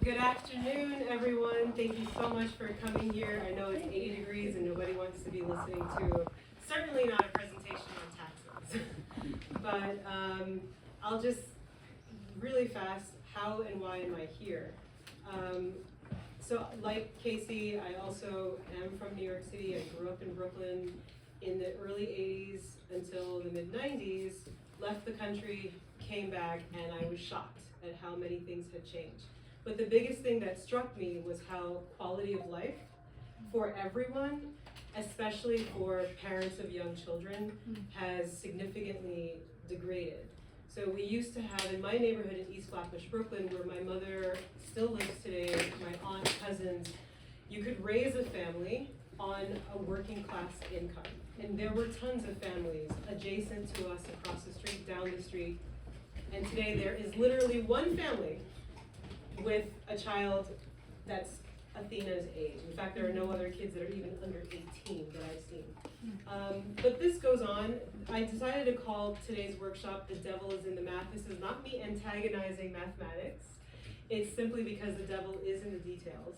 Good afternoon, everyone. Thank you so much for coming here. I know it's 80 degrees and nobody wants to be listening to, certainly not a presentation on taxes. But I'll just, really fast, how and why am I here? So like Casey, I also am from New York City. I grew up in Brooklyn in the early 80s until the mid 90s, left the country, came back, and I was shocked at how many things had changed. But the biggest thing that struck me was how quality of life for everyone, especially for parents of young children, has significantly degraded. So we used to have, in my neighborhood in East Flatbush, Brooklyn, where my mother still lives today, my aunt, cousins, you could raise a family on a working class income. And there were tons of families adjacent to us, across the street, down the street. And today there is literally one family with a child that's Athena's age. In fact, there are no other kids that are even under 18 that I've seen. But this goes on. I decided to call today's workshop "The Devil is in the Math." This is not me antagonizing mathematics. It's simply because the devil is in the details.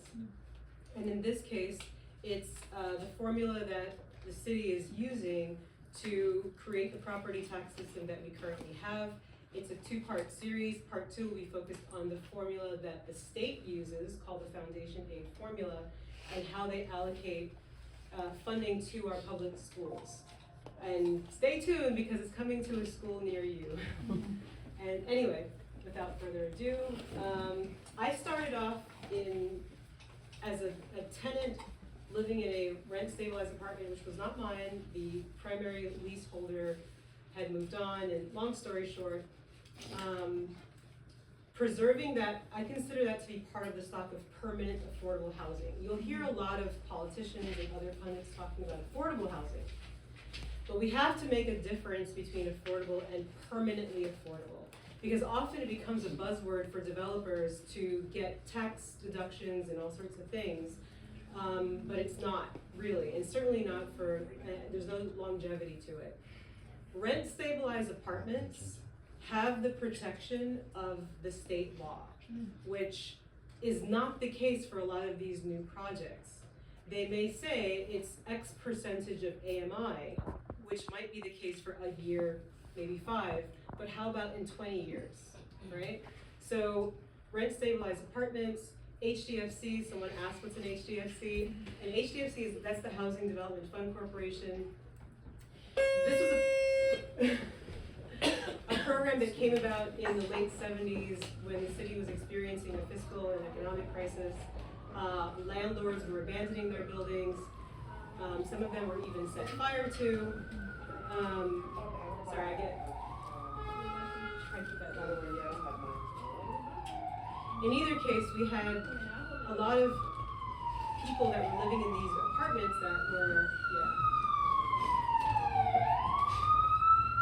And in this case, it's the formula that the city is using to create the property tax system that we currently have. It's a two-part series. Part 2 will be focused on the formula that the state uses, called the Foundation Aid Formula, and how they allocate funding to our public schools. And stay tuned because it's coming to a school near you. And anyway, without further ado, I started off as a tenant living in a rent-stabilized apartment, which was not mine. The primary leaseholder had moved on, and long story short, preserving that, I consider that to be part of the stock of permanent affordable housing. You'll hear a lot of politicians and other pundits talking about affordable housing, but we have to make a difference between affordable and permanently affordable, because often it becomes a buzzword for developers to get tax deductions and all sorts of things, but it's not really, and certainly not for, there's no longevity to it. Rent-stabilized apartments have the protection of the state law, which is not the case for a lot of these new projects. They may say it's X percentage of AMI, which might be the case for a year, maybe 5, but how about in 20 years, right? So rent-stabilized apartments, HDFC, someone asked what's an HDFC, and HDFC that's the Housing Development Fund Corporation. This was a program that came about in the late 70s when the city was experiencing a fiscal and economic crisis. Landlords were abandoning their buildings. Some of them were even set fire to. Sorry, try to keep that down over here. In either case, we had a lot of people that were living in these apartments that were,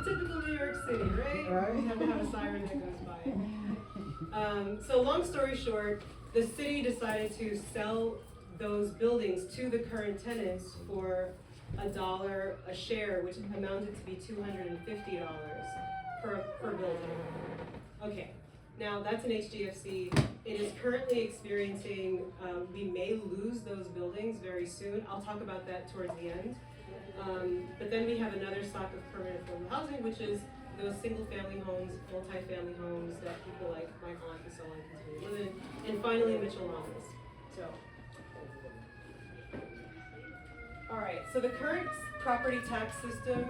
typical New York City, right? We have to have a siren that goes by. So long story short, the city decided to sell those buildings to the current tenants for $1 a share, which amounted to be $250 per building. Okay, now that's an HDFC. It is currently experiencing, we may lose those buildings very soon. I'll talk about that towards the end. But then we have another stock of permanent affordable housing, which is those single-family homes, multi-family homes that people like my aunt and so on continue to live in. And finally, Mitchell Office. So, all right. So the current property tax system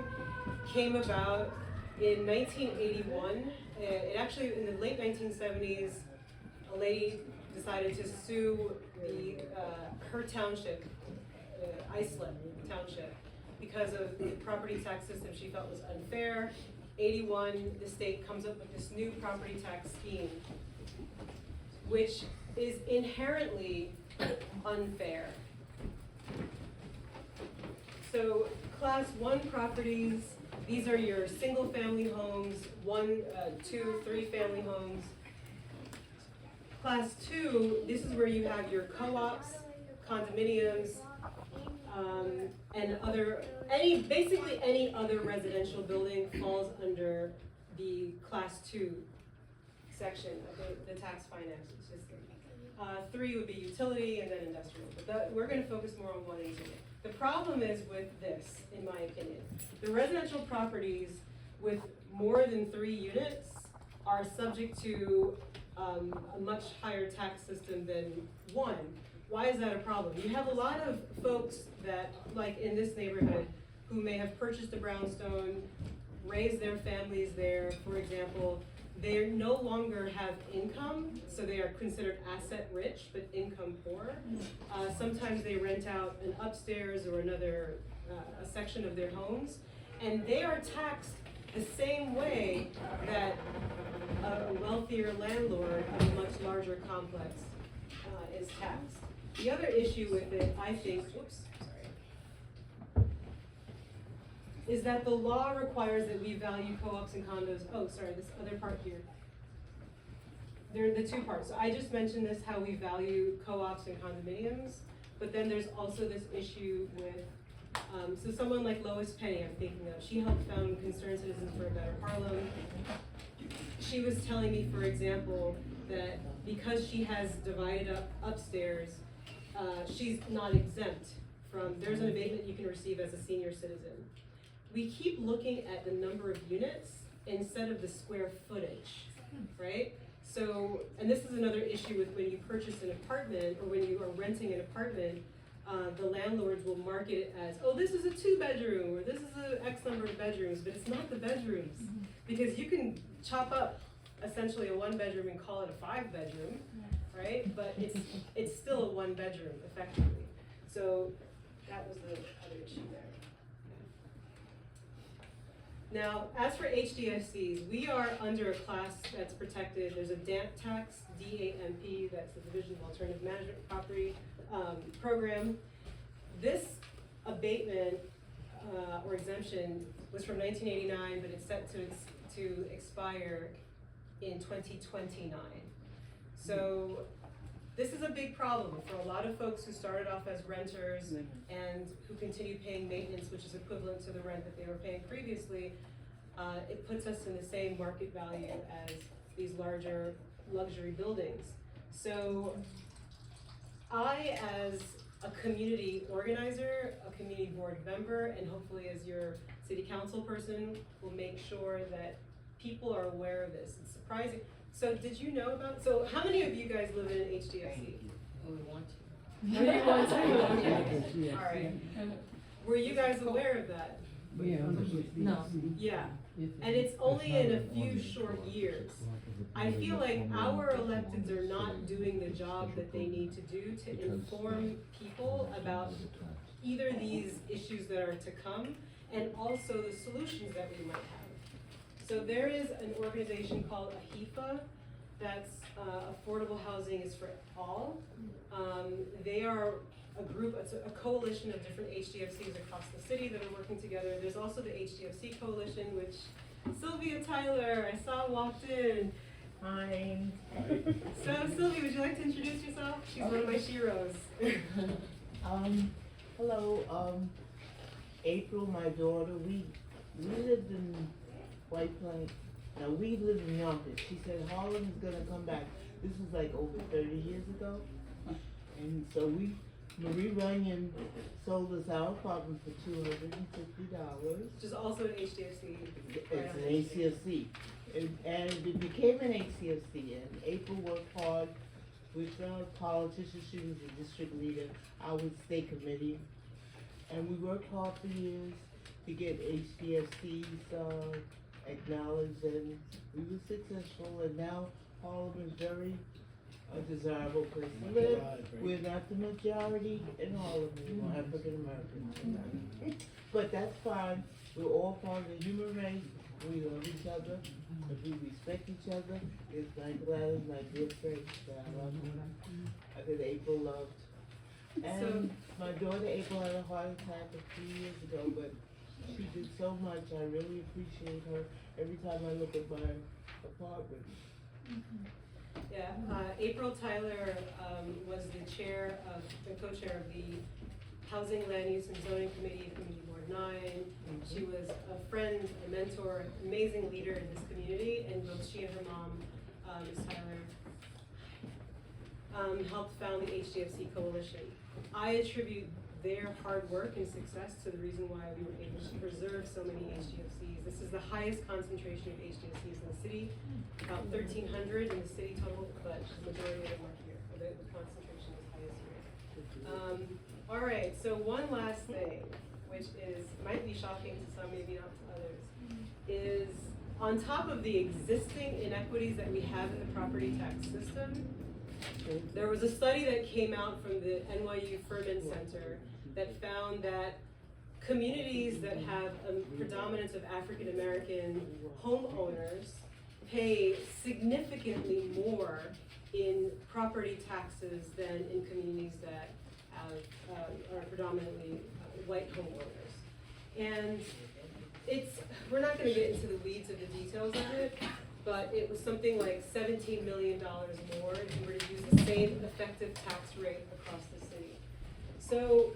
came about in 1981. It actually, in the late 1970s, a lady decided to sue her township, Islip Township, because of the property tax system she felt was unfair. 81, the state comes up with this new property tax scheme, which is inherently unfair. So class 1 properties, these are your single family homes, 1, 2, 3 family homes. Class 2, this is where you have your co-ops, condominiums, and basically any other residential building falls under the class 2 section of the tax finance system. 3 would be utility and then industrial, but we're gonna focus more on 1 and 2. The problem is with this, in my opinion. The residential properties with more than 3 units are subject to a much higher tax system than 1. Why is that a problem? You have a lot of folks that, like in this neighborhood, who may have purchased a brownstone, raised their families there, for example. They no longer have income, so they are considered asset rich, but income poor. Sometimes they rent out an upstairs or another, a section of their homes, and they are taxed the same way that a wealthier landlord of a much larger complex is taxed. The other issue with it, I think, is that the law requires that we value co-ops and condos. Oh, sorry, this other part here. They're the 2 parts. So I just mentioned this, how we value co-ops and condominiums, but then there's also this issue with, so someone like Lois Penny, I'm thinking of, she helped found Concerned Citizens for a Better Harlem. She was telling me, for example, that because she has divided up upstairs, she's not exempt from, there's an abatement you can receive as a senior citizen. We keep looking at the number of units instead of the square footage, right? So, and this is another issue with when you purchase an apartment or when you are renting an apartment, the landlords will market it as, oh, this is a 2-bedroom or this is a X number of bedrooms, but it's not the bedrooms. Because you can chop up essentially a 1-bedroom and call it a 5-bedroom, right? But it's still a 1-bedroom effectively. So that was the other issue there. Now, as for HDFCs, we are under a class that's protected. There's a DAMP tax, DAMP, that's the Division of Alternative Management Property program. This abatement or exemption was from 1989, but it's set to expire in 2029. So this is a big problem for a lot of folks who started off as renters and who continue paying maintenance, which is equivalent to the rent that they were paying previously. It puts us in the same market value as these larger luxury buildings. So I, as a community organizer, a community board member, and hopefully as your city council person, will make sure that people are aware of this. It's surprising. So did you know about, so how many of you guys live in an HDFC? Oh, we want to. Oh, you want to? Okay. All right. Were you guys aware of that? Yeah. No. Yeah. And it's only in a few short years. I feel like our electeds are not doing the job that they need to do to inform people about either these issues that are to come and also the solutions that we might have. So there is an organization called AHIFA, that's Affordable Housing is for All. They are a group, it's a coalition of different HDFCs across the city that are working together. There's also the HDFC Coalition, which Sylvia Tyler, I saw walked in. Hi. So Sylvia, would you like to introduce yourself? She's one of my sheroes. Hello, April, my daughter, we lived in White Plains. Now we live in Yonkers. She said Harlem is gonna come back. This was like over 30 years ago. And so Marie Runyon sold us our apartment for $250. Which is also an HDFC. It's an HCFC. And it became an HCFC, and April worked hard with politicians. She was the district leader. I was state committee. And we worked hard for years to get HDFCs acknowledged, and we were successful, and now Harlem is very desirable place to live. We're not the majority in Harlem, we're African Americans. But that's fine, we're all part of the human race, we love each other, if we respect each other. It's like Gladys, my dear friend, that I love her, that April loved. And my daughter April had a heart attack a few years ago, but she did so much. I really appreciate her every time I look at my apartment. Yeah, April Tyler was the chair of, the co-chair of the Housing, Land Use and Zoning Committee, Community Board 9. She was a friend, a mentor, amazing leader in this community, and both she and her mom Ms. Tyler, helped found the HDFC Coalition. I attribute their hard work and success to the reason why we were able to preserve so many HDFCs. This is the highest concentration of HDFCs in the city, about 1,300 in the city total, but the majority of them are here. The concentration is highest here. All right, so one last thing, which might be shocking to some, maybe not to others, is on top of the existing inequities that we have in the property tax system, there was a study that came out from the NYU Furman Center that found that communities that have a predominance of African American homeowners pay significantly more in property taxes than in communities that are predominantly white homeowners. And we're not going to get into the weeds of the details of it, but it was something like $17 million more if we were to use the same effective tax rate across the city. So,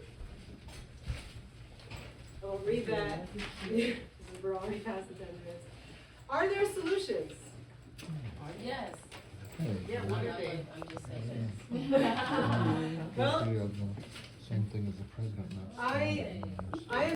I'll read that. We're already past the 10 minutes. Are there solutions? Yes. Yeah, what are they? I'm just saying. Well, Same thing as the president now. I